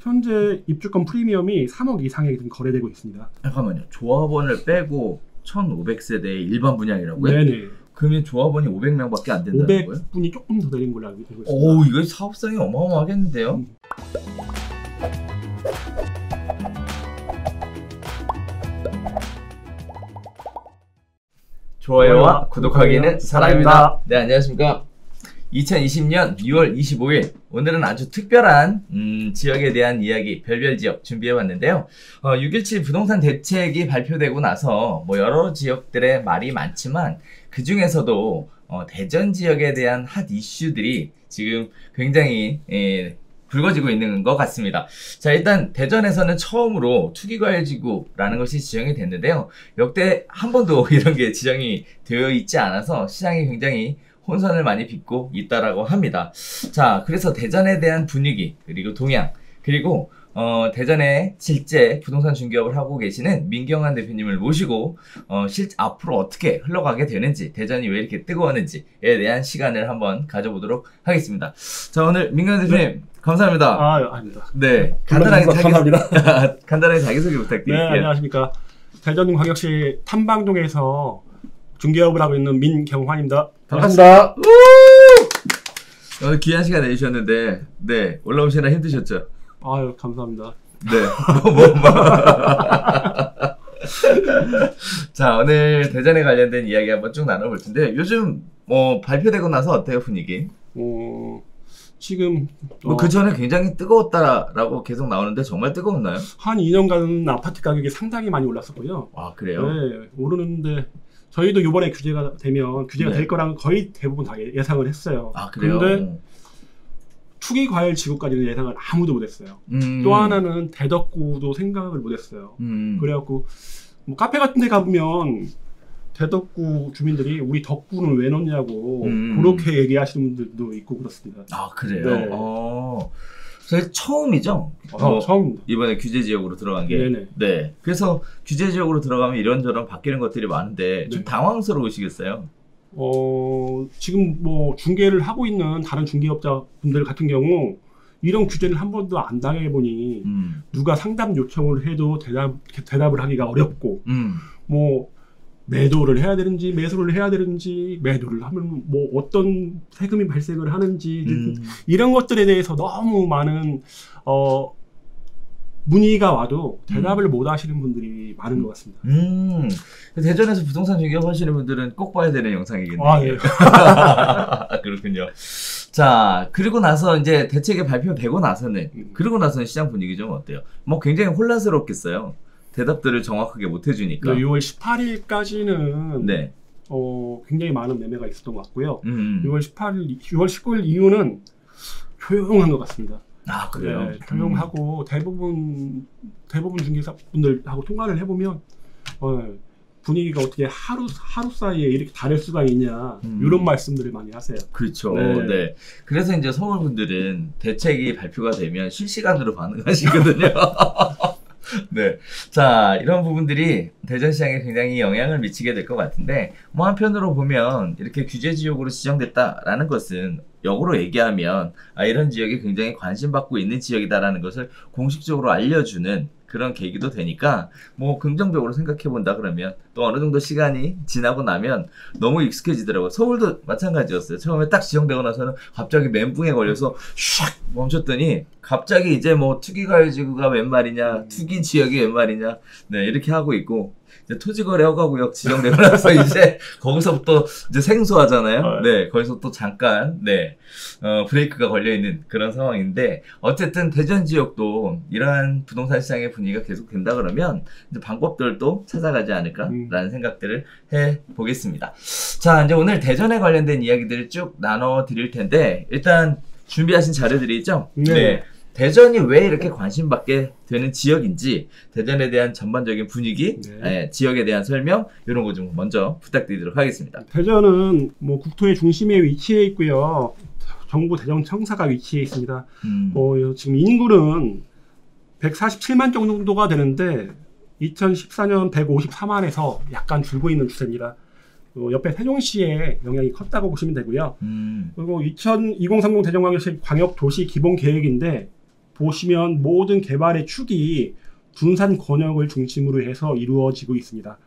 현재 입주권 프리미엄이 3억 이상에 지금 거래되고 있습니다. 잠깐만요. 조합원을 빼고 1,500세대의 일반 분양이라고요? 네네. 그러면 조합원이 500명밖에 안 된다는 거예요? 500분이 조금 더 내린 걸로 알고 있습니다. 오, 이거 사업성이 어마어마하겠는데요? 좋아요와 구독하기는 사랑입니다. 네, 안녕하십니까. 2020년 6월 25일 오늘은 아주 특별한 지역에 대한 이야기, 별별 지역 준비해봤는데요. 6.17 부동산 대책이 발표되고 나서 뭐 여러 지역들의 말이 많지만 그 중에서도 대전 지역에 대한 핫 이슈들이 지금 굉장히 불거지고 있는 것 같습니다. 자, 일단 대전에서는 처음으로 투기과열지구라는 것이 지정이 됐는데요. 역대 한 번도 이런 게 지정이 되어 있지 않아서 시장이 굉장히 혼선을 많이 빚고 있다라고 합니다. 자, 그래서 대전에 대한 분위기, 그리고 동향, 그리고 대전에 실제 부동산 중개업을 하고 계시는 민경환 대표님을 모시고 앞으로 어떻게 흘러가게 되는지, 대전이 왜 이렇게 뜨거웠는지에 대한 시간을 한번 가져보도록 하겠습니다. 자, 오늘 민경환 대표님, 네. 감사합니다. 아닙니다. 네, 감사합니다. 간단하게 자기소개 부탁드릴게요. 네, 안녕하십니까. 대전광역시 탐방동에서 중개업을 하고 있는 민경환입니다. 반갑습니다. 오늘 귀한 시간 내주셨는데, 네, 올라오시느라 힘드셨죠? 아유, 감사합니다. 네. 자, 오늘 대전에 관련된 이야기 한번 쭉 나눠볼 텐데, 요즘 발표되고 나서 어때요, 분위기? 지금 그 전에 굉장히 뜨거웠다라고 계속 나오는데 정말 뜨거웠나요? 한 2년간 아파트 가격이 상당히 많이 올랐었고요. 아, 그래요? 네, 오르는데 저희도 이번에 규제가 될 거랑 거의 대부분 다 예상을 했어요. 아, 그래요? 근데 투기 과열 지구까지는 예상을 아무도 못했어요. 또 하나는 대덕구도 생각을 못했어요. 그래갖고 뭐 카페 같은 데 가보면 대덕구 주민들이 우리 덕구는 왜 넣냐고 그렇게 얘기하시는 분들도 있고 그렇습니다. 아, 그래요? 네. 사실 처음이죠? 처음입니다. 이번에 규제 지역으로 들어간 게. 네네. 네. 그래서 규제 지역으로 들어가면 이런저런 바뀌는 것들이 많은데 좀 네. 당황스러우시겠어요? 지금 뭐 중개를 하고 있는 다른 중개업자분들 같은 경우 이런 규제를 한 번도 안 당해보니 누가 상담 요청을 해도 대답을 하기가 어렵고 뭐 매도를 해야 되는지 매수를 해야 되는지 매도를 하면 뭐 어떤 세금이 발생을 하는지 이런 것들에 대해서 너무 많은 문의가 와도 대답을 못 하시는 분들이 많은 것 같습니다. 대전에서 부동산 중개업 하시는 분들은 꼭 봐야 되는 영상이겠네요. 아, 예. 그렇군요. 자, 그리고 나서 이제 대책이 발표되고 나서는 시장 분위기 좀 어때요? 뭐 굉장히 혼란스럽겠어요. 대답들을 정확하게 못 해주니까. 6월 18일까지는 네. 굉장히 많은 매매가 있었던 것 같고요. 6월 19일 이후는 조용한 것 같습니다. 아, 그래요? 네, 조용하고 대부분 중개사분들하고 통화를 해보면 분위기가 어떻게 하루 사이에 이렇게 다를 수가 있냐 이런 말씀들을 많이 하세요. 그렇죠. 네. 네. 그래서 이제 서울 분들은 대책이 발표가 되면 실시간으로 반응하시거든요. 네. 자, 이런 부분들이 대전 시장에 굉장히 영향을 미치게 될 것 같은데, 뭐 한편으로 보면 이렇게 규제 지역으로 지정됐다라는 것은 역으로 얘기하면 이런 지역이 굉장히 관심받고 있는 지역이다라는 것을 공식적으로 알려주는 그런 계기도 되니까 뭐 긍정적으로 생각해 본다 그러면 또 어느 정도 시간이 지나고 나면 너무 익숙해지더라고요. 서울도 마찬가지였어요. 처음에 딱 지정되고 나서는 갑자기 멘붕에 걸려서 샥 멈췄더니 갑자기 이제 뭐 투기과열지구가 웬 말이냐, 투기 지역이 웬 말이냐, 네, 이렇게 하고 있고, 이제 토지거래 허가구역 지정되고 나서 이제 거기서부터 이제 생소하잖아요. 네, 거기서 또 잠깐 브레이크가 걸려 있는 그런 상황인데, 어쨌든 대전 지역도 이러한 부동산 시장의 분위기가 계속 된다 그러면 이제 방법들도 찾아가지 않을까라는 생각들을 해 보겠습니다. 자, 이제 오늘 대전에 관련된 이야기들을 쭉 나눠 드릴 텐데, 일단 준비하신 자료들이 있죠? 네. 대전이 왜 이렇게 관심받게 되는 지역인지, 대전에 대한 전반적인 분위기, 지역에 대한 설명, 이런 거 좀 먼저 부탁드리도록 하겠습니다. 대전은 뭐 국토의 중심에 위치해 있고요. 정부 대전청사가 위치해 있습니다. 지금 인구는 147만 정도가 되는데 2014년 154만에서 약간 줄고 있는 추세입니다. 옆에 세종시의 영향이 컸다고 보시면 되고요. 그리고 2030 대전광역시 광역도시 기본계획인데 보시면 모든 개발의 축이 둔산 권역을 중심으로 해서 이루어지고 있습니다.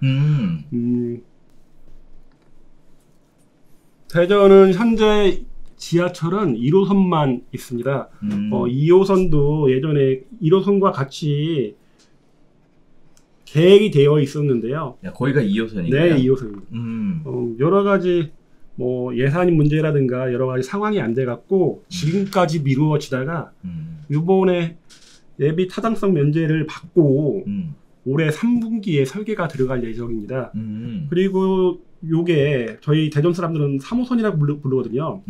대전은 현재 지하철은 1호선만 있습니다. 2호선도 예전에 1호선과 같이 계획이 되어 있었는데요. 야, 거기가 2호선인가요? 네, 2호선입니다. 여러 가지 뭐 예산 문제라든가 여러 가지 상황이 안 돼 갖고 지금까지 미루어지다가 이번에 예비 타당성 면제를 받고 올해 3분기에 설계가 들어갈 예정입니다. 그리고 요게 저희 대전 사람들은 3호선이라고 부르거든요.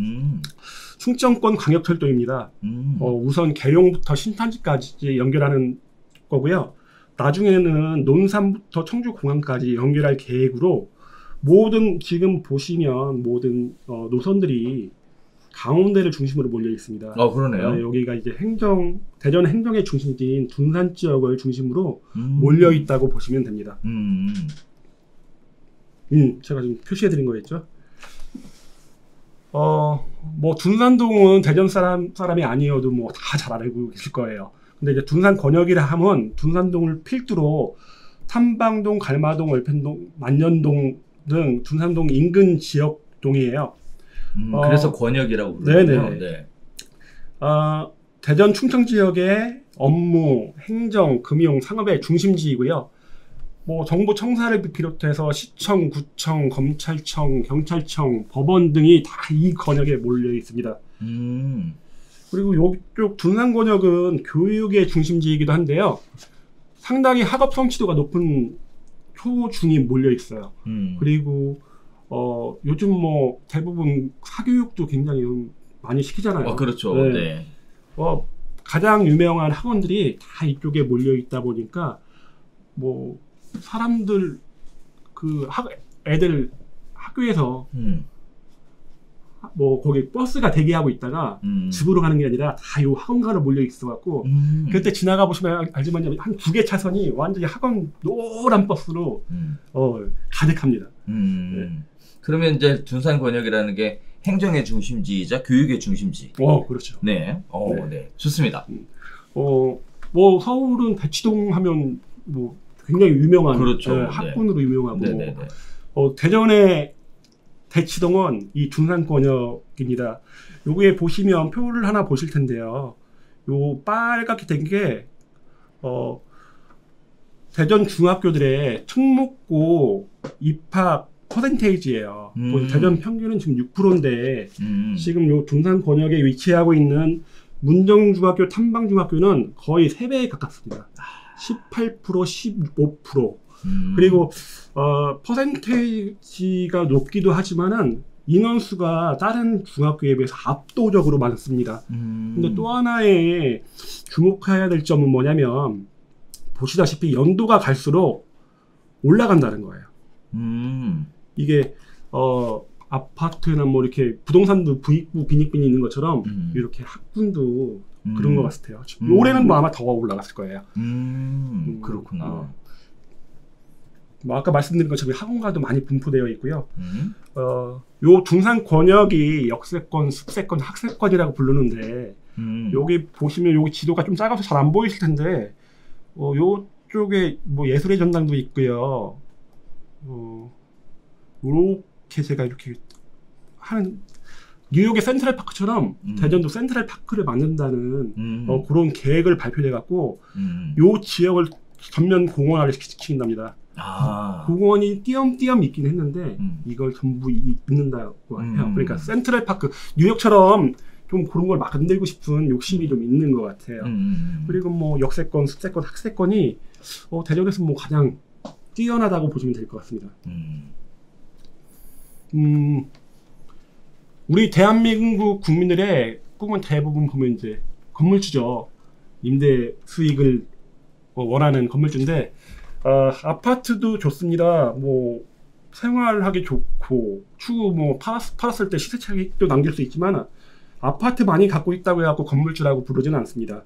충청권 광역철도입니다. 우선 계룡부터 신탄지까지 연결하는 거고요. 나중에는 논산부터 청주공항까지 연결할 계획으로 모든 지금 보시면 모든 노선들이 강원대를 중심으로 몰려 있습니다. 그러네요. 여기가 이제 대전 행정의 중심지인 둔산 지역을 중심으로 몰려 있다고 보시면 됩니다. 제가 지금 표시해 드린 거였죠. 뭐 둔산동은 대전 사람이 아니어도 뭐 다 잘 알고 계실 거예요. 근데 이제 둔산 권역이라 하면 둔산동을 필두로 탐방동, 갈마동, 월편동, 만년동 등 둔산동 인근 지역동이에요. 그래서 권역이라고 부르는군요. 네. 대전 충청 지역의 업무, 행정, 금융, 상업의 중심지이고요. 뭐 정부 청사를 비롯해서 시청, 구청, 검찰청, 경찰청, 법원 등이 다 이 권역에 몰려 있습니다. 그리고 이쪽 둔산 권역은 교육의 중심지이기도 한데요. 상당히 학업 성취도가 높은 초중이 몰려 있어요. 그리고 요즘 뭐 대부분 사교육도 굉장히 많이 시키잖아요. 그렇죠. 네. 가장 유명한 학원들이 다 이쪽에 몰려 있다 보니까 뭐 사람들 애들 학교에서 뭐 거기 버스가 대기하고 있다가 집으로 가는 게 아니라 다 요 학원가로 몰려 있어갖고 그때 지나가 보시면 알지만 한 2개 차선이 완전히 학원 노란 버스로 가득합니다. 네. 그러면 이제 둔산 권역이라는 게 행정의 중심지이자 교육의 중심지. 그렇죠. 네. 네. 좋습니다. 뭐 서울은 대치동 하면 뭐 굉장히 유명한 그렇죠. 학군으로 유명하고 네네네. 대전의 대치동은 이 둔산 권역입니다. 여기에 보시면 표를 하나 보실 텐데요. 요 빨갛게 된 게 대전 중학교들의 특목고 입학 퍼센테이지예요. 대전 평균은 지금 6%인데 지금 요 둔산 권역에 위치하고 있는 문정중학교, 탐방중학교는 거의 3배에 가깝습니다. 18%, 15%. 그리고 퍼센테이지가 높기도 하지만은 인원수가 다른 중학교에 비해서 압도적으로 많습니다. 근데 또 하나의 주목해야 될 점은 뭐냐면 보시다시피 연도가 갈수록 올라간다는 거예요. 이게 아파트나 뭐 이렇게 부동산도 부익부 빈익빈이 있는 것처럼 이렇게 학군도 그런 것 같아요. 올해는 뭐 아마 더 올라갔을 거예요. 그렇구나. 뭐 아까 말씀드린 것처럼 학원가도 많이 분포되어 있고요. 요 둔산 권역이 역세권, 습세권, 학세권이라고 부르는데 여기 보시면 여기 지도가 좀 작아서 잘 안 보이실 텐데 요쪽에 뭐 예술의 전당도 있고요. 요렇게 제가 이렇게 하는 뉴욕의 센트럴파크처럼 대전도 센트럴파크를 만든다는 그런 계획을 발표해 갖고 요 지역을 전면 공원화를 시킨답니다. 공원이 띄엄띄엄 있긴 했는데 이걸 전부 있는다고 해요. 그러니까 센트럴파크 뉴욕처럼 좀 그런 걸 만들고 싶은 욕심이 좀 있는 것 같아요. 그리고 뭐 역세권, 습세권, 학세권이 대전에서 뭐 가장 뛰어나다고 보시면 될 것 같습니다. 우리 대한민국 국민들의 꿈은 대부분 보면 이제 건물주죠. 임대 수익을 원하는 건물주인데 아파트도 좋습니다. 뭐 생활하기 좋고 추후 뭐 팔았을 때 시세 차익도 남길 수 있지만 아파트 많이 갖고 있다고 해갖고 건물주라고 부르지는 않습니다.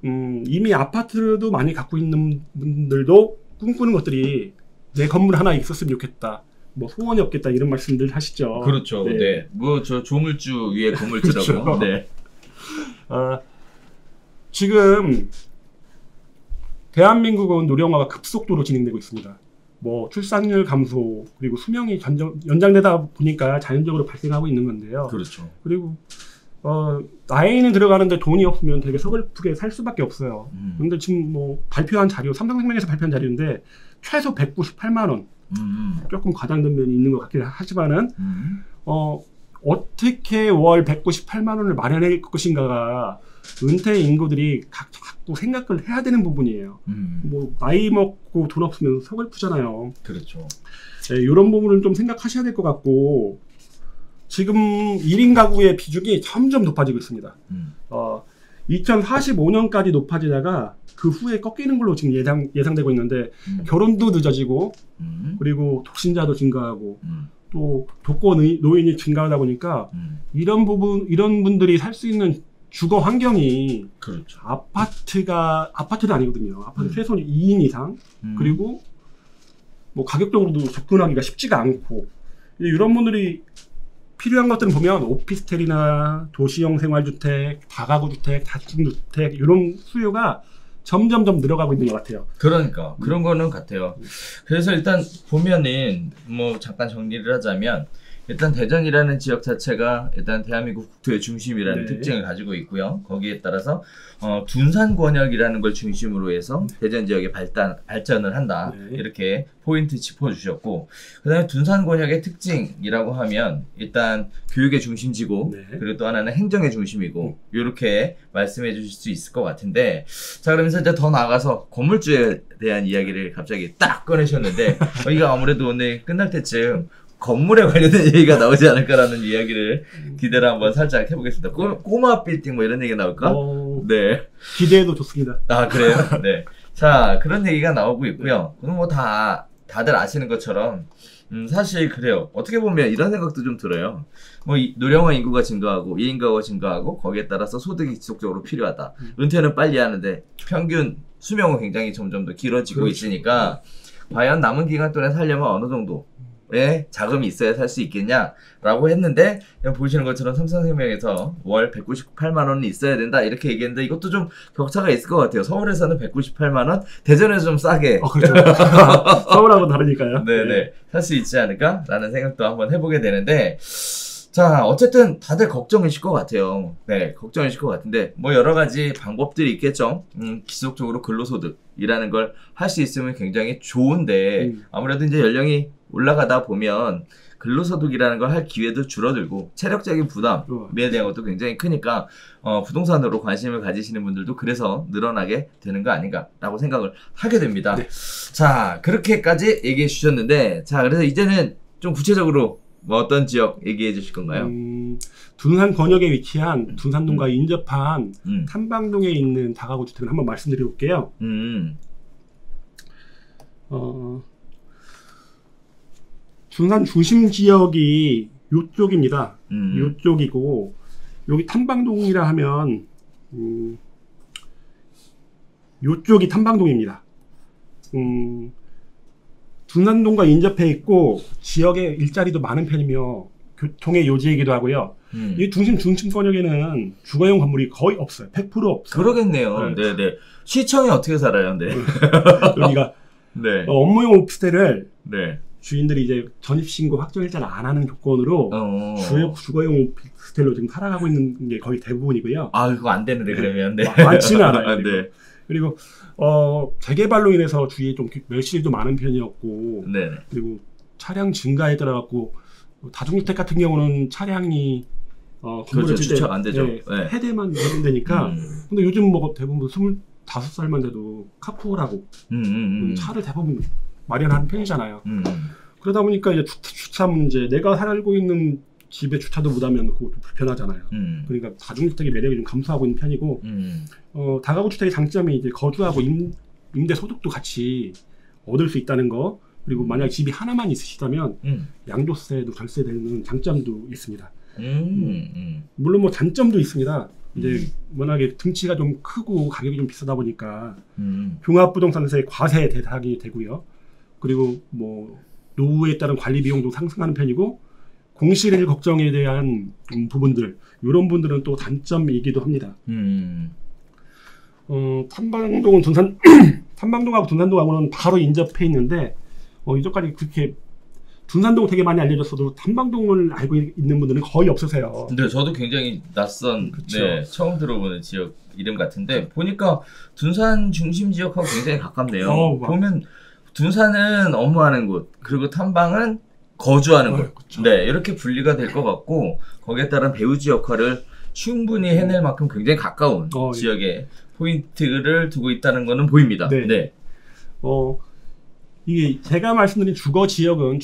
이미 아파트도 많이 갖고 있는 분들도 꿈꾸는 것들이 내 건물 하나 있었으면 좋겠다. 뭐 소원이 없겠다 이런 말씀들 하시죠. 그렇죠. 네. 뭐 저 조물주 위에 건물주라고. 그렇죠. 네. 지금 대한민국은 노령화가 급속도로 진행되고 있습니다. 뭐 출산율 감소 그리고 수명이 연장되다 보니까 자연적으로 발생하고 있는 건데요. 그렇죠. 그리고 나이는 들어가는데 돈이 없으면 되게 서글프게 살 수밖에 없어요. 근데 지금 뭐 발표한 자료, 삼성생명에서 발표한 자료인데 최소 198만 원. 조금 과장된 면이 있는 것 같긴 하지만은 어떻게 월 198만 원을 마련할 것인가가 은퇴 인구들이 자꾸 생각을 해야 되는 부분이에요. 뭐 나이 먹고 돈 없으면 서글프잖아요. 그렇죠. 네, 이런 부분을 좀 생각하셔야 될 것 같고 지금 1인 가구의 비중이 점점 높아지고 있습니다. 2045년까지 높아지다가 그 후에 꺾이는 걸로 지금 예상되고 있는데 결혼도 늦어지고 그리고 독신자도 증가하고 또 독거 노인이 증가하다 보니까 이런 분들이 살 수 있는 주거 환경이 그렇죠. 아파트는 아니거든요. 아파트 최소 2인 이상 그리고 뭐 가격적으로도 접근하기가 쉽지가 않고 이런 분들이 필요한 것들은 보면 오피스텔이나 도시형 생활주택, 다가구주택, 다중주택 이런 수요가 점점점 늘어가고 있는 것 같아요. 그러니까 그런 거는 같아요. 그래서 일단 보면은 뭐 잠깐 정리를 하자면 일단 대전이라는 지역 자체가 일단 대한민국 국토의 중심이라는 네. 특징을 가지고 있고요. 거기에 따라서 둔산 권역이라는 걸 중심으로 해서 대전 지역의 발전을 한다. 네. 이렇게 포인트 짚어주셨고 그다음에 둔산 권역의 특징이라고 하면 일단 교육의 중심지고 네. 그리고 또 하나는 행정의 중심이고 이렇게 말씀해 주실 수 있을 것 같은데 자 그러면서 이제 더 나아가서 건물주에 대한 이야기를 갑자기 딱 꺼내셨는데 이거 아무래도 오늘 끝날 때쯤 건물에 관련된 얘기가 나오지 않을까라는 이야기를 기대를 한번 살짝 해보겠습니다. 꼬마 빌딩 뭐 이런 얘기가 나올까? 네. 기대해도 좋습니다. 아, 그래요? 네. 자, 그런 얘기가 나오고 있고요. 그럼 뭐 다들 아시는 것처럼, 사실 그래요. 어떻게 보면 이런 생각도 좀 들어요. 뭐, 노령화 인구가 증가하고, 1인 가구가 증가하고, 거기에 따라서 소득이 지속적으로 필요하다. 은퇴는 빨리 하는데, 평균 수명은 굉장히 점점 더 길어지고 그렇죠. 있으니까, 과연 남은 기간 동안에 살려면 어느 정도, 에 자금이 있어야 살 수 있겠냐라고 했는데 보시는 것처럼 삼성생명에서 월 198만 원이 있어야 된다 이렇게 얘기했는데 이것도 좀 격차가 있을 것 같아요. 서울에서는 198만 원, 대전에서 좀 싸게 그렇죠. 서울하고 다르니까요. 네네 살 수 있지 않을까라는 생각도 한번 해보게 되는데 자 어쨌든 다들 걱정이실 것 같아요. 네 걱정이실 것 같은데 뭐 여러 가지 방법들이 있겠죠. 지속적으로 근로소득이라는 걸 할 수 있으면 굉장히 좋은데 아무래도 이제 연령이 올라가다 보면 근로소득이라는 걸 할 기회도 줄어들고 체력적인 부담에 대한 것도 굉장히 크니까 부동산으로 관심을 가지시는 분들도 그래서 늘어나게 되는 거 아닌가라고 생각을 하게 됩니다. 네. 자 그렇게까지 얘기해 주셨는데 자 그래서 이제는 좀 구체적으로 뭐 어떤 지역 얘기해 주실 건가요? 둔산 권역에 위치한 둔산동과 인접한 탐방동에 있는 다가구 주택을 한번 말씀드려 볼게요. 둔산 중심 지역이 요쪽입니다. 요쪽이고 여기 탐방동이라 하면 요쪽이 탐방동입니다. 둔산동과 인접해 있고 지역에 일자리도 많은 편이며 교통의 요지이기도 하고요. 이 중심 권역에는 주거용 건물이 거의 없어요. 100% 없어요. 그러겠네요. 네네. 시청이 어떻게 살아요? 네. 여기가 네. 업무용 오피스텔을 네. 주인들이 이제 전입신고 확정일자를 안 하는 조건으로 주거용 오피스텔로 지금 살아가고 있는 게 거의 대부분이고요. 아 그거 안 되는데 그러면 네. 많지는 않아요. 네. 그리고 재개발로 인해서 주위에 좀 멸실도 많은 편이었고 네. 그리고 차량 증가에 따라 갖고 다중주택 같은 경우는 차량이 그렇죠. 주차가 안 되죠. 네. 해대만 되면 되니까 근데 요즘 뭐 대부분 25살만 돼도 카풀하고 차를 대부분 마련하는 편이잖아요. 그러다 보니까 이제 주차 문제, 내가 살고 있는 집에 주차도 못하면 그거 좀 불편하잖아요. 그러니까 다중주택의 매력이 좀 감소하고 있는 편이고 다가구 주택의 장점이 이제 거주하고 임대 소득도 같이 얻을 수 있다는 거. 그리고 만약 집이 하나만 있으시다면 양도세도 절세되는 장점도 있습니다. 물론 뭐 단점도 있습니다. 이제 워낙에 등치가 좀 크고 가격이 좀 비싸다 보니까 종합부동산세의 과세 대상이 되고요. 그리고 뭐 노후에 따른 관리 비용도 상승하는 편이고 공실일 걱정에 대한 부분들 이런 분들은 또 단점이기도 합니다. 탐방동은 탐방동하고 둔산동하고는 바로 인접해 있는데, 이전까지 그렇게 둔산동 되게 많이 알려졌어도 탐방동을 알고 있는 분들은 거의 없으세요. 네, 저도 굉장히 낯선, 네, 처음 들어보는 지역 이름 같은데, 보니까 둔산 중심 지역하고 굉장히 가깝네요. 보면 둔산은 업무하는 곳, 그리고 탐방은 거주하는 곳. 그쵸. 네, 이렇게 분리가 될 것 같고, 거기에 따른 배우지 역할을 충분히 해낼 만큼 굉장히 가까운 지역에 포인트를 두고 있다는 것은 보입니다. 네. 네. 이게 제가 말씀드린 주거 지역은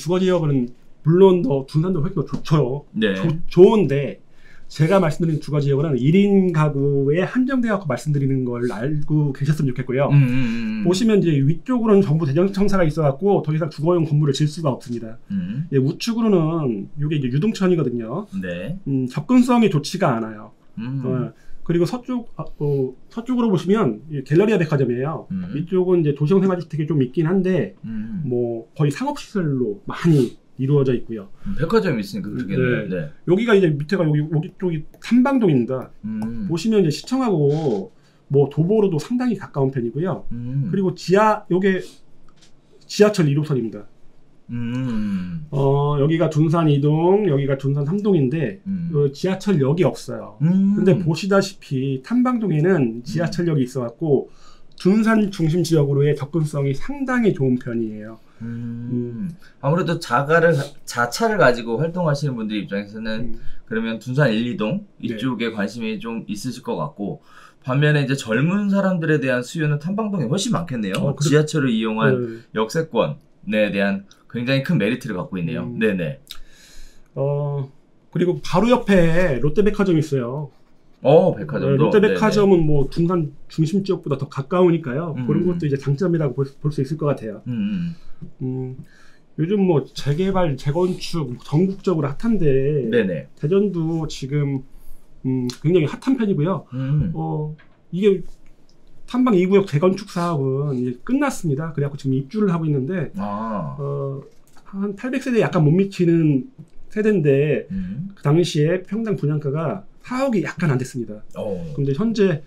물론 둔산도 훨씬 더 좋죠. 네. 좋은데 제가 말씀드린 주거 지역은 1인 가구에 한정되어 말씀드리는 걸 알고 계셨으면 좋겠고요. 보시면 이제 위쪽으로는 전부 대전청사가 있어갖고 더 이상 주거용 건물을 질 수가 없습니다. 우측으로는 이게 이제 유동천이거든요. 네. 접근성이 좋지가 않아요. 그리고 서쪽으로 보시면 갤러리아 백화점이에요. 이쪽은 이제 도시형 생활주택이 좀 있긴 한데 뭐 거의 상업시설로 많이 이루어져 있고요. 백화점이 있으니까 그러겠네요. 네. 여기가 이제 밑에가 여기 쪽이 탐방동입니다. 보시면 이제 시청하고 뭐 도보로도 상당히 가까운 편이고요. 그리고 요게 지하철 1호선입니다. 여기가 둔산 2동, 여기가 둔산 3동인데 지하철역이 없어요. 근데 보시다시피 탐방동에는 지하철역이 있어갖고 둔산 중심 지역으로의 접근성이 상당히 좋은 편이에요. 아무래도 자차를 가지고 활동하시는 분들 입장에서는 그러면 둔산 1, 2동 이쪽에 관심이 좀 있으실 것 같고, 반면에 이제 젊은 사람들에 대한 수요는 탐방동이 훨씬 많겠네요. 지하철을 이용한 역세권에 대한 굉장히 큰 메리트를 갖고 있네요. 네네. 그리고 바로 옆에 롯데백화점이 있어요. 백화점도. 롯데백화점은 뭐 둔산 중심 지역보다 더 가까우니까요. 그런 것도 이제 장점이라고 볼 수 있을 것 같아요. 요즘 뭐 재개발, 재건축 전국적으로 핫한데 네네. 대전도 지금 굉장히 핫한 편이고요. 이게 탐방 2구역 재건축 사업은 이제 끝났습니다. 그래갖고 지금 입주를 하고 있는데 한 800세대에 약간 못 미치는 세대인데 그 당시에 평당 분양가가 4억이 약간 안 됐습니다. 근데 현재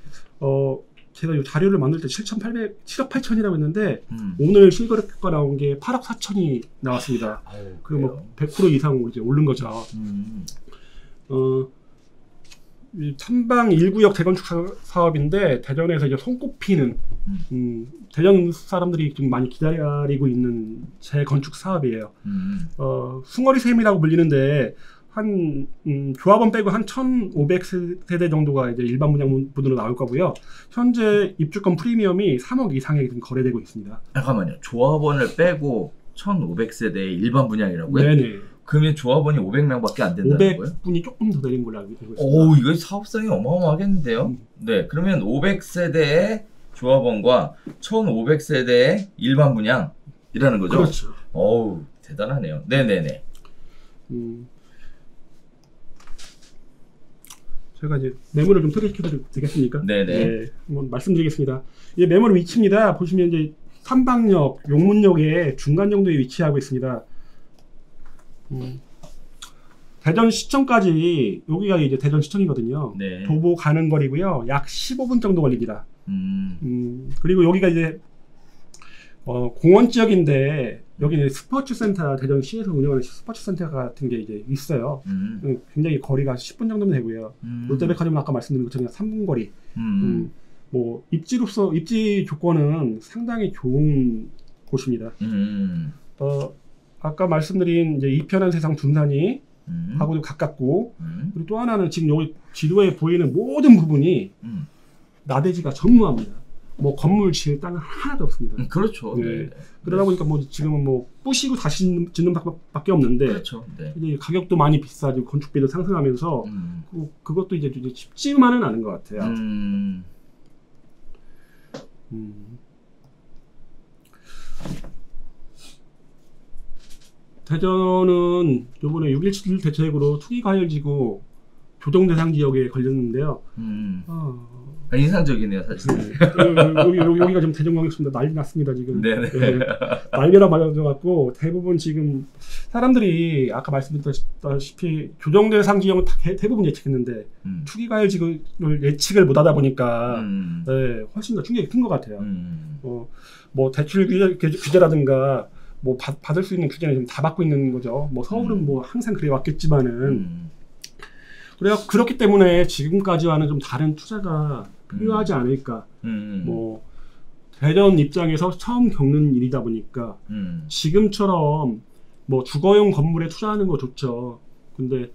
제가 이 자료를 만들 때 7억 8천이라고 했는데 오늘 실거래가 나온 게 8억 4천이 나왔습니다. 그리고 뭐 100% 이상 이제 오른 거죠. 탐방 1구역 재건축 사업인데 대전에서 이제 손꼽히는 대전 사람들이 좀 많이 기다리고 있는 재건축 사업이에요. 숭어리샘이라고 불리는데 한 조합원 빼고 한 1,500세대 정도가 이제 일반 분양분으로 나올 거고요. 현재 입주권 프리미엄이 3억 이상에 거래되고 있습니다. 잠깐만요. 조합원을 빼고 1,500세대의 일반 분양이라고요? 네네. 그러면 조합원이 500명밖에 안 된다는 거예요? 500분이 조금 더 내린 걸로 알고 있습니다. 이거 사업성이 어마어마하겠는데요? 네, 그러면 500세대의 조합원과 1,500세대의 일반 분양이라는 거죠? 그렇죠. 대단하네요. 네네네. 제가 이제 메모를 좀 소개시켜도 되겠습니까? 네네. 네, 한번 말씀드리겠습니다. 이제 메모의 위치입니다. 보시면 이제 탐방역, 용문역의 중간 정도에 위치하고 있습니다. 대전시청까지 여기가 이제 대전시청이거든요. 네. 도보 가는 거리고요. 약 15분 정도 걸립니다. 그리고 여기가 이제 공원 지역인데 여기는 스포츠센터, 대전시에서 운영하는 스포츠센터 같은 게 이제 있어요. 굉장히 거리가 10분 정도면 되고요. 롯데백화점은 아까 말씀드린 것처럼 3분 거리. 뭐 입지 조건은 상당히 좋은 곳입니다. 아까 말씀드린 이제 이편한 세상 둔산이 하고도 가깝고, 그리고 또 하나는 지금 여기 지도에 보이는 모든 부분이 나대지가 전무합니다. 뭐 건물 지을 땅은 하나도 없습니다. 그렇죠. 네. 그러다 보니까 뭐 지금은 뭐 부시고 다시 짓는 밖에 없는데, 그렇죠. 네. 이제 가격도 많이 비싸지고 건축비도 상승하면서 그것도 이제 쉽지만은 않은 것 같아요. 대전은 요번에 6.17 대책으로 투기과열지구 조정 대상 지역에 걸렸는데요. 인상적이네요, 사실. 여기가 좀 대전광역시입니다. 난리 났습니다, 지금. 네네. 네, 난리라 말해줘갖고 대부분 지금 사람들이 아까 말씀드렸다시피 조정 대상 지역은 대부분 예측했는데 투기과열 지역을 예측을 못하다 보니까 네, 훨씬 더 충격이 큰 것 같아요. 뭐 대출 규제라든가 뭐 받을 수 있는 규제는 다 받고 있는 거죠. 뭐 서울은 뭐 항상 그래 왔겠지만은 그렇기 때문에 지금까지와는 좀 다른 투자가 필요하지 않을까. 뭐 대전 입장에서 처음 겪는 일이다 보니까 지금처럼 뭐 주거용 건물에 투자하는 거 좋죠. 근데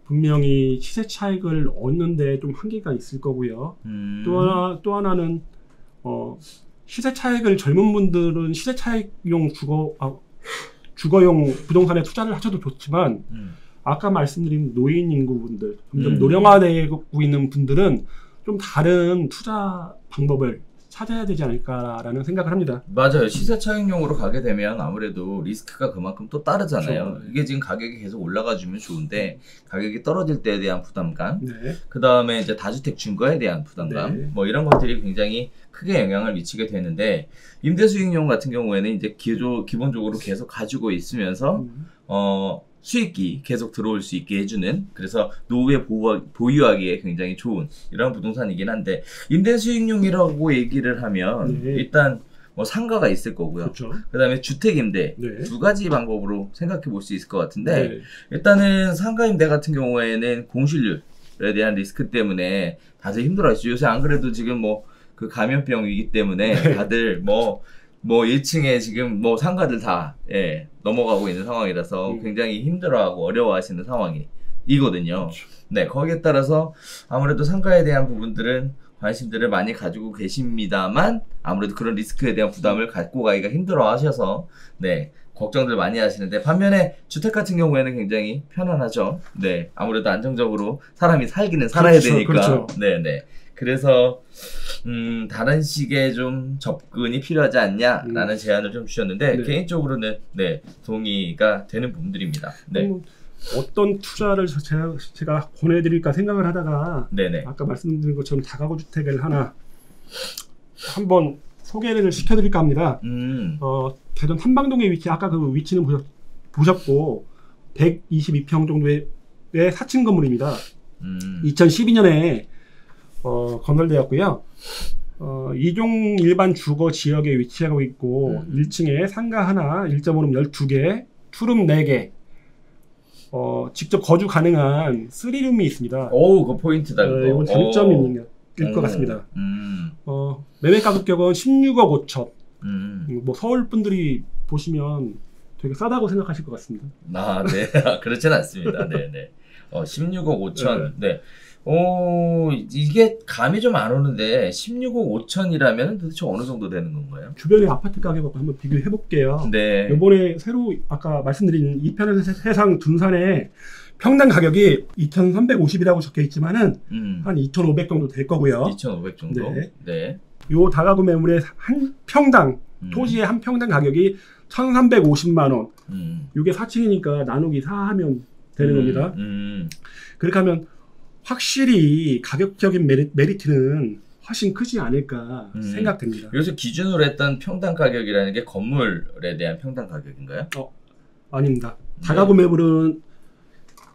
분명히 시세 차익을 얻는데 좀 한계가 있을 거고요. 또 하나는 시세 차익을 젊은 분들은 시세 차익용 주거용 부동산에 투자를 하셔도 좋지만 아까 말씀드린 노인 인구분들, 점점 노령화되고 있는 분들은 좀 다른 투자 방법을 찾아야 되지 않을까라는 생각을 합니다. 맞아요. 시세 차익용으로 가게 되면 아무래도 리스크가 그만큼 또 따르잖아요. 그렇죠. 이게 지금 가격이 계속 올라가 주면 좋은데 가격이 떨어질 때에 대한 부담감, 그 다음에 이제 다주택 증거에 대한 부담감, 뭐 이런 것들이 굉장히 크게 영향을 미치게 되는데 임대수익용 같은 경우에는 이제 기본적으로 계속 가지고 있으면서 수익이 계속 들어올 수 있게 해주는, 그래서 노후에 보유하기에 굉장히 좋은 이런 부동산이긴 한데, 임대수익용이라고 얘기를 하면 일단 뭐 상가가 있을 거고요. 그렇죠. 그다음에 주택임대 두 가지 방법으로 생각해 볼 수 있을 것 같은데, 일단은 상가임대 같은 경우에는 공실률에 대한 리스크 때문에 다들 힘들어하시죠. 요새 안 그래도 지금 뭐 그 감염병 위기 때문에 다들 뭐 1층에 지금 뭐 상가들 다 넘어가고 있는 상황이라서 굉장히 힘들어하고 어려워하시는 상황이거든요. 네, 거기에 따라서 아무래도 상가에 대한 부분들은 관심들을 많이 가지고 계십니다만 아무래도 그런 리스크에 대한 부담을 갖고 가기가 힘들어하셔서 걱정들 많이 하시는데, 반면에 주택 같은 경우에는 굉장히 편안하죠. 네, 아무래도 안정적으로 사람이 살기는 살아야 되니까. 그렇죠. 네네. 그래서 다른 식의 좀 접근이 필요하지 않냐라는 제안을 좀 주셨는데 개인적으로는 동의가 되는 부분들입니다. 어떤 투자를 제가 권해드릴까 생각을 하다가 아까 말씀드린 것처럼 다가구 주택을 하나 한번 소개를 시켜드릴까 합니다. 대전 한방동에 위치, 아까 그 위치는 보셨고 122평 정도의 4층 건물입니다. 2012년에 건설되었고요. 2종 일반 주거 지역에 위치하고 있고 1층에 상가 하나, 1.5룸 12개, 투룸 4개, 직접 거주 가능한 3룸이 있습니다. 오, 그 포인트다. 이건 장점일 것 같습니다. 매매 가격은 16억 5천. 뭐 서울 분들이 보시면 되게 싸다고 생각하실 것 같습니다. 아, 네. 그렇진 않습니다. 네네. 16억 5천. 네. 이게 감이 좀 안 오는데 16억 5천이라면 도대체 어느 정도 되는 건가요? 주변의 아파트 가격하고 한번 비교해 볼게요. 네. 이번에 새로 아까 말씀드린 이편의 세상 둔산의 평당 가격이 2,350이라고 적혀 있지만은 한 2,500 정도 될 거고요. 2,500 정도. 네. 요 다가구 매물의 한 평당 토지의 한 평당 가격이 1,350만 원. 이게 4층이니까 나누기 4 하면 되는 겁니다. 그렇게 하면 확실히 가격적인 메리트는 훨씬 크지 않을까 생각됩니다. 여기서 기준으로 했던 평당 가격이라는 게 건물에 대한 평당 가격인가요? 아닙니다. 다가구 매물은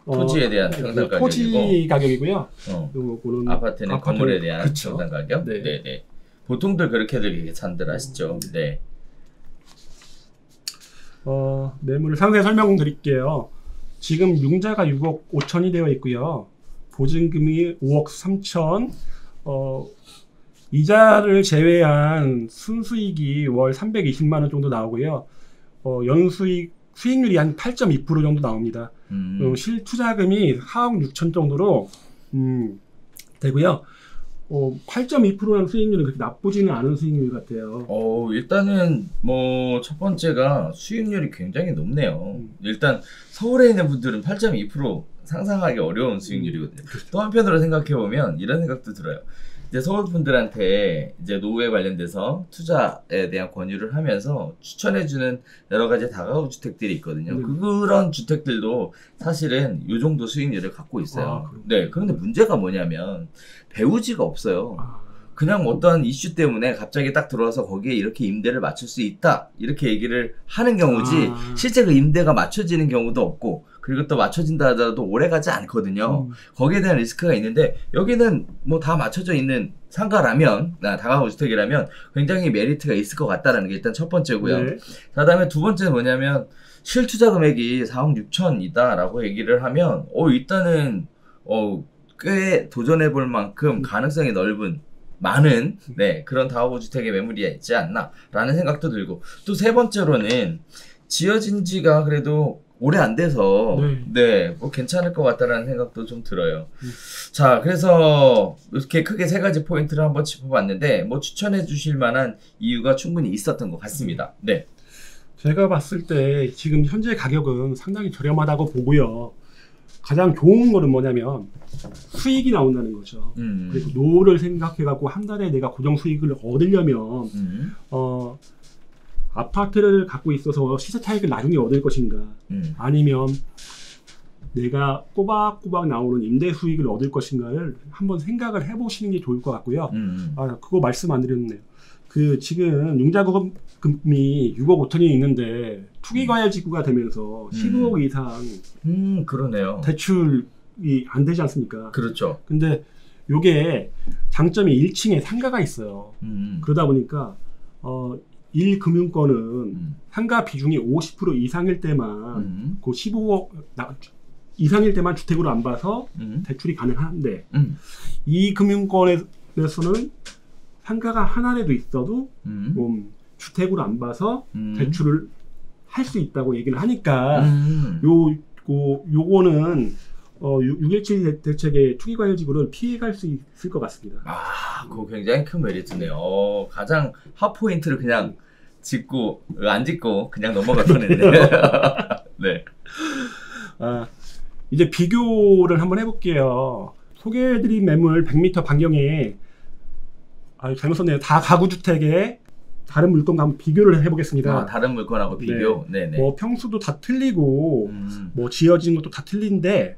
토지에 대한 평당 가격이고, 토지 가격이고요. 요거는 아파트는 건물에 대한 평당 가격. 네. 보통들 그렇게들 계산들 하시죠. 네. 매물을 상세히 설명드릴게요. 지금 융자가 6억 5천이 되어 있고요. 보증금이 5억 3천, 이자를 제외한 순수익이 월 320만 원 정도 나오고요. 수익률이 한 8.2% 정도 나옵니다. 실투자금이 4억 6천 정도로 되고요. 8.2%라는 수익률은 그렇게 나쁘지는 않은 수익률 같아요. 일단은 뭐 첫 번째가 수익률이 굉장히 높네요. 일단 서울에 있는 분들은 8.2% 상상하기 어려운 수익률이거든요. 또 한편으로 생각해 보면 이런 생각도 들어요. 이제 서울분들한테 이제 노후에 관련돼서 투자에 대한 권유를 하면서 추천해주는 여러 가지 다가구 주택들이 있거든요. 그런 주택들도 사실은 이 정도 수익률을 갖고 있어요. 네. 그런데 문제가 뭐냐면 배우지가 없어요. 그냥 어떤 이슈 때문에 갑자기 딱 들어와서 거기에 이렇게 임대를 맞출 수 있다 이렇게 얘기를 하는 경우지 실제 그 임대가 맞춰지는 경우도 없고 그리고 또 맞춰진다 하더라도 오래 가지 않거든요. 거기에 대한 리스크가 있는데 여기는 뭐 다 맞춰져 있는 상가라면 다가구 주택이라면 굉장히 메리트가 있을 것 같다는 게 일단 첫 번째고요. 네. 자, 그다음에 두 번째는 뭐냐면 실투자 금액이 4억 6천이다 라고 얘기를 하면 일단은 꽤 도전해 볼 만큼 가능성이 넓은 많은 그런 다가구 주택의 매물이 있지 않나 라는 생각도 들고 또 세 번째로는 지어진 지가 그래도 오래 안 돼서 뭐 괜찮을 것 같다라는 생각도 좀 들어요. 자, 그래서 이렇게 크게 세 가지 포인트를 한번 짚어봤는데 뭐 추천해 주실 만한 이유가 충분히 있었던 것 같습니다. 네. 제가 봤을 때 지금 현재 가격은 상당히 저렴하다고 보고요. 가장 좋은 거는 뭐냐면 수익이 나온다는 거죠. 그래서 노후를 생각해갖고 한 달에 내가 고정 수익을 얻으려면 아파트를 갖고 있어서 시세 차익을 나중에 얻을 것인가 아니면 내가 꼬박꼬박 나오는 임대 수익을 얻을 것인가를 한번 생각을 해보시는 게 좋을 것 같고요. 그거 말씀 안 드렸네요. 지금 융자금이 6억 5천이 있는데 투기과열지구가 되면서 15억 이상 그러네요. 대출이 안 되지 않습니까? 그렇죠. 근데 요게 장점이 1층에 상가가 있어요. 그러다 보니까 1금융권은 상가 비중이 50% 이상일 때만 그 15억 이상일 때만 주택으로 안 봐서 대출이 가능한데 이 금융권에서는 상가가 하나라도 있어도 주택으로 안 봐서 대출을 할 수 있다고 얘기를 하니까 요거는 617 대책의 투기과열지구를 피해갈 수 있을 것 같습니다. 그거 굉장히 큰 메리트네요. 가장 핫포인트를 그냥 안 짚고 그냥 넘어갈 뻔했네요. 네. 이제 비교를 한번 해볼게요. 소개해드린 매물 100m 반경에 잘못 썼네요. 다 가구주택에 다른 물건과 한번 비교를 해보겠습니다. 다른 물건하고 비교? 네. 뭐 평수도 다 틀리고 뭐 지어진 것도 다 틀린데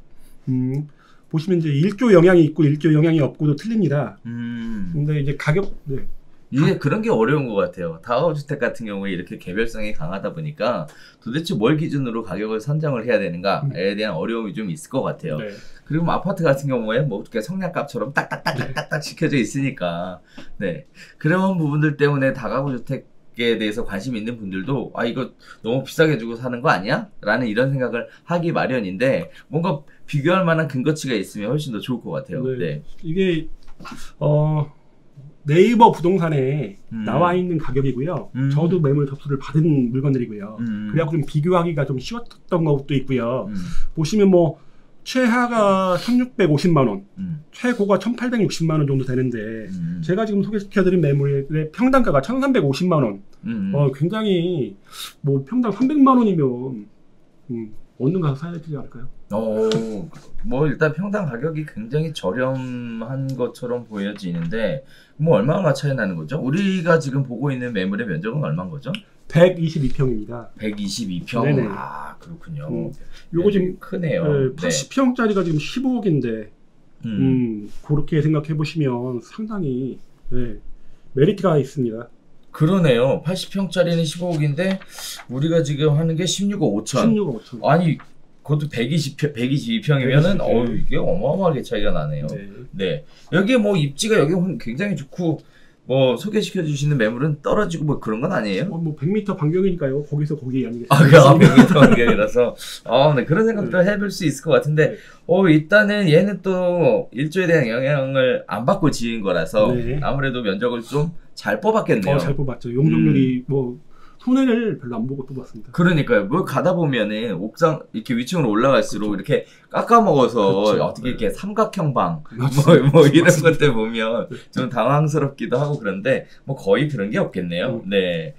보시면 이제 일조 영향이 있고 일조 영향이 없고도 틀립니다. 근데 이제 가격 이게 그런 게 어려운 것 같아요. 다가구 주택 같은 경우에 이렇게 개별성이 강하다 보니까 도대체 뭘 기준으로 가격을 선정을 해야 되는가에 대한 어려움이 좀 있을 것 같아요. 네. 그리고 뭐 아파트 같은 경우에 뭐 이렇게 성량값처럼 딱딱딱딱딱딱 지켜져 있으니까 그런 부분들 때문에 다가구 주택에 대해서 관심 있는 분들도 이거 너무 비싸게 주고 사는 거 아니야? 라는 이런 생각을 하기 마련인데 뭔가 비교할 만한 근거치가 있으면 훨씬 더 좋을 것 같아요. 네. 이게 네이버 부동산에 나와 있는 가격이고요. 저도 매물 접수를 받은 물건들이고요. 그래갖고 좀 비교하기가 좀 쉬웠던 것도 있고요. 보시면 뭐 최하가 1650만원, 최고가 1860만원 정도 되는데 제가 지금 소개시켜드린 매물의 평당가가 1350만원. 굉장히 뭐 평당 300만원이면 어느 가서 사야 되지 않을까요? 뭐 일단 평당 가격이 굉장히 저렴한 것처럼 보여지는데 뭐 얼마나 차이 나는 거죠? 우리가 지금 보고 있는 매물의 면적은 얼마인 거죠? 122평입니다. 122평? 네네. 그렇군요. 요거 지금 크네요. 80평짜리가 지금 15억인데 그렇게 생각해 보시면 상당히 메리트가 있습니다. 그러네요. 80평짜리는 15억인데 우리가 지금 하는 게 16억 5천. 16억 5천. 아니 그것도 122평이면은 이게 어마어마하게 차이가 나네요. 네. 여기 뭐 입지가 여기 굉장히 좋고 뭐 소개시켜 주시는 매물은 떨어지고 뭐 그런 건 아니에요? 뭐 100m 반경이니까요. 거기서 거기 아니겠어요? 100m 반경이라서 네, 그런 생각도 해볼 수 있을 것 같은데 일단은 얘는 또 일조에 대한 영향을 안 받고 지은 거라서 아무래도 면적을 좀 잘 뽑았겠네요. 잘 뽑았죠. 용적률이 뭐 손해를 별로 안 보고 뽑았습니다. 그러니까요. 뭐 가다 보면은 옥상 이렇게 위층으로 올라갈수록 이렇게 깎아먹어서 어떻게 이렇게 삼각형 방 뭐 이런 것들 보면 좀 당황스럽기도 하고 그런데 뭐 거의 그런 게 없겠네요. 네.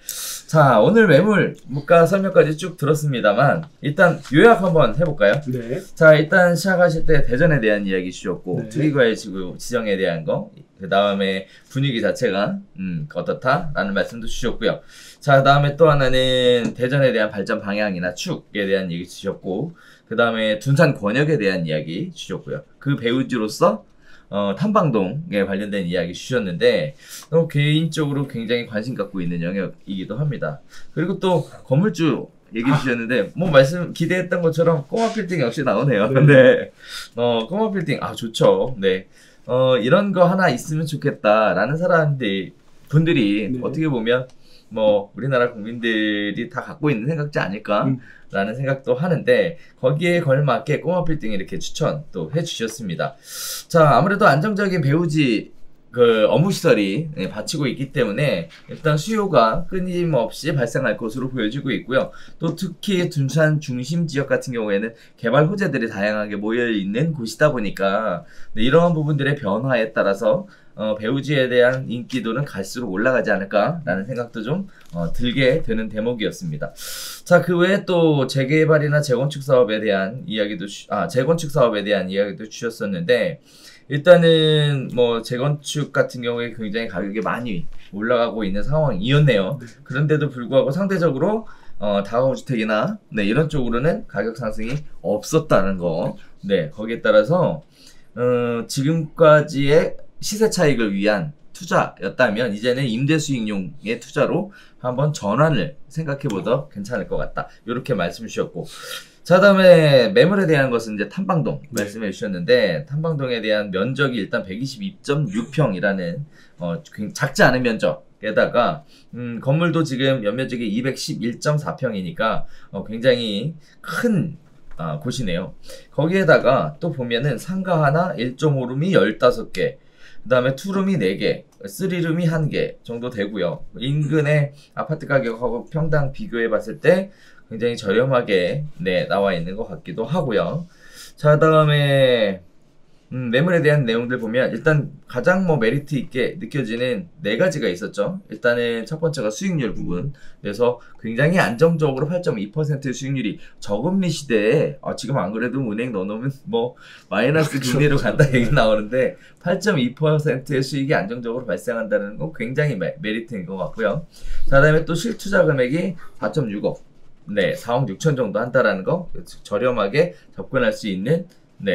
자, 오늘 매물 물가 설명까지 쭉 들었습니다만 일단 요약 한번 해볼까요? 네. 자, 일단 시작하실 때 대전에 대한 이야기 주셨고 투기과열지구 지정에 대한 거 그 다음에 분위기 자체가 어떻다라는 말씀도 주셨고요. 자, 그 다음에 또 하나는 대전에 대한 발전 방향이나 축에 대한 얘기 주셨고, 그 다음에 둔산 권역에 대한 이야기 주셨고요. 그 배우지로서 탐방동에 관련된 이야기 주셨는데 개인적으로 굉장히 관심 갖고 있는 영역이기도 합니다. 그리고 또 건물주 얘기 주셨는데 뭐 말씀 기대했던 것처럼 꼬마 빌딩 역시 나오네요. 네. 꼬마 빌딩 좋죠. 네. 이런 거 하나 있으면 좋겠다라는 분들이 네. 어떻게 보면 뭐 우리나라 국민들이 다 갖고 있는 생각지 않을까라는 생각도 하는데 거기에 걸맞게 꼬마 빌딩 이렇게 추천 또 해주셨습니다. 자, 아무래도 안정적인 배우지 업무 시설이 받치고 있기 때문에 일단 수요가 끊임없이 발생할 것으로 보여지고 있고요. 또 특히 둔산 중심 지역 같은 경우에는 개발 호재들이 다양하게 모여 있는 곳이다 보니까 이러한 부분들의 변화에 따라서 배우지에 대한 인기도는 갈수록 올라가지 않을까라는 생각도 좀 들게 되는 대목이었습니다. 자, 그 외에 또 재개발이나 재건축 사업에 대한 이야기도 주셨었는데 일단은 뭐 재건축 같은 경우에 굉장히 가격이 많이 올라가고 있는 상황이었네요. 그런데도 불구하고 상대적으로 다가구주택이나 이런 쪽으로는 가격 상승이 없었다는 거. 네, 거기에 따라서 지금까지의 시세 차익을 위한 투자였다면 이제는 임대 수익용의 투자로 한번 전환을 생각해보도 괜찮을 것 같다. 이렇게 말씀 주셨고, 자, 다음에 매물에 대한 것은 이제 탐방동 말씀해 주셨는데 탐방동에 대한 면적이 일단 122.6평이라는 작지 않은 면적에다가 건물도 지금 연면적이 211.4평이니까 굉장히 큰 곳이네요. 거기에다가 또 보면은 상가 하나 1.5룸이 15개, 그 다음에 투룸이 4개, 3룸이 1개 정도 되고요. 인근의 아파트 가격하고 평당 비교해 봤을 때 굉장히 저렴하게 나와 있는 것 같기도 하고요. 자, 다음에 매물에 대한 내용들 보면 일단 가장 메리트 있게 느껴지는 4가지가 있었죠. 일단은 첫 번째가 수익률 부분. 그래서 굉장히 안정적으로 8.2%의 수익률이 저금리 시대에 지금 안 그래도 은행 넣어놓으면 뭐 마이너스 금리로 간다 얘기 나오는데 8.2%의 수익이 안정적으로 발생한다는 건 굉장히 메리트인 것 같고요. 자, 다음에 또 실투자 금액이 4.6억. 4억 6천 정도 한다라는 거, 저렴하게 접근할 수 있는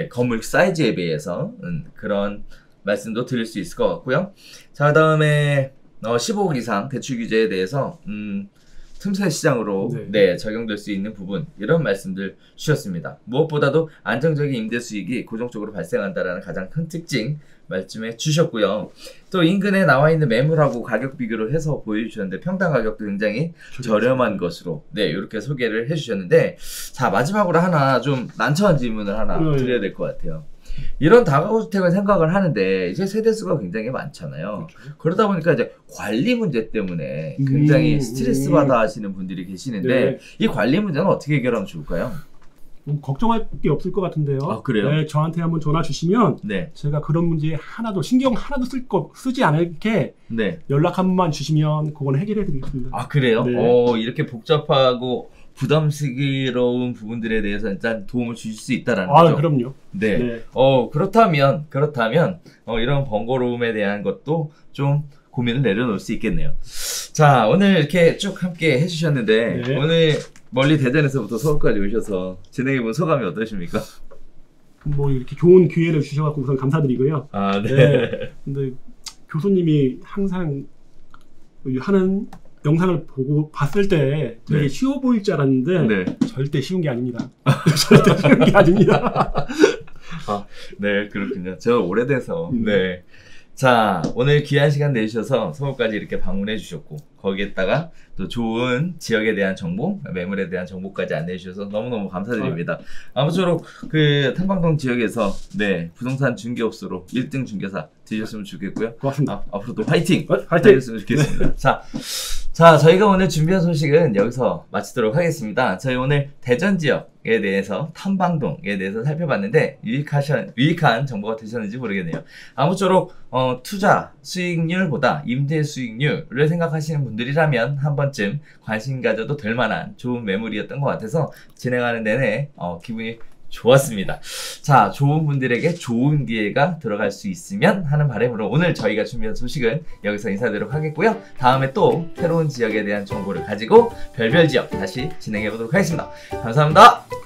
건물 사이즈에 비해서 그런 말씀도 드릴 수 있을 것 같고요. 자, 다음에 15억 이상 대출 규제에 대해서 틈새 시장으로 적용될 수 있는 부분, 이런 말씀들 주셨습니다. 무엇보다도 안정적인 임대 수익이 고정적으로 발생한다는 가장 큰 특징 말씀해 주셨고요. 또 인근에 나와 있는 매물하고 가격 비교를 해서 보여주셨는데 평당 가격도 굉장히 저렴한 것으로 이렇게 소개를 해주셨는데, 자, 마지막으로 하나 좀 난처한 질문을 하나 드려야 될 것 같아요. 이런 다가구주택을 생각을 하는데 이제 세대수가 굉장히 많잖아요. 그러다 보니까 이제 관리 문제 때문에 굉장히 스트레스 받아 하시는 분들이 계시는데 이 관리 문제는 어떻게 해결하면 좋을까요? 걱정할 게 없을 것 같은데요. 그래요? 네, 저한테 한번 전화 주시면 제가 그런 문제에 신경 하나도 쓰지 않을게 연락 한 번만 주시면 그건 해결해 드리겠습니다. 그래요? 이렇게 복잡하고 부담스러운 부분들에 대해서 일단 도움을 주실 수 있다라는 거죠. 그럼요. 그렇다면 이런 번거로움에 대한 것도 좀 고민을 내려놓을 수 있겠네요. 자, 오늘 이렇게 쭉 함께 해주셨는데 오늘 멀리 대전에서부터 서울까지 오셔서 진행해본 소감이 어떠십니까? 뭐 이렇게 좋은 기회를 주셔서 우선 감사드리고요. 근데 교수님이 항상 하는 영상을 봤을 때 되게 쉬워 보일 줄 알았는데 절대 쉬운 게 아닙니다. 절대 쉬운 게 아닙니다. 그렇군요. 제가 오래돼서 자, 오늘 귀한 시간 내주셔서 서울까지 이렇게 방문해 주셨고 거기에다가 또 좋은 지역에 대한 정보, 매물에 대한 정보까지 안내해 주셔서 너무너무 감사드립니다. 아무쪼록 그 탐방동 지역에서 부동산 중개업소로 1등 중개사 되셨으면 좋겠고요. 고맙습니다. 앞으로도 화이팅! 하셨으면 좋겠습니다. 자, 저희가 오늘 준비한 소식은 여기서 마치도록 하겠습니다. 저희 오늘 대전 지역에 대해서 탐방동에 대해서 살펴봤는데 유익한 정보가 되셨는지 모르겠네요. 아무쪼록 투자 수익률보다 임대 수익률을 생각하시는 분들이라면 한 번쯤 관심 가져도 될 만한 좋은 매물이었던 것 같아서 진행하는 내내 기분이 좋았습니다. 자, 좋은 분들에게 좋은 기회가 들어갈 수 있으면 하는 바람으로 오늘 저희가 준비한 소식은 여기서 인사드리도록 하겠고요. 다음에 또 새로운 지역에 대한 정보를 가지고 별별 지역 다시 진행해 보도록 하겠습니다. 감사합니다.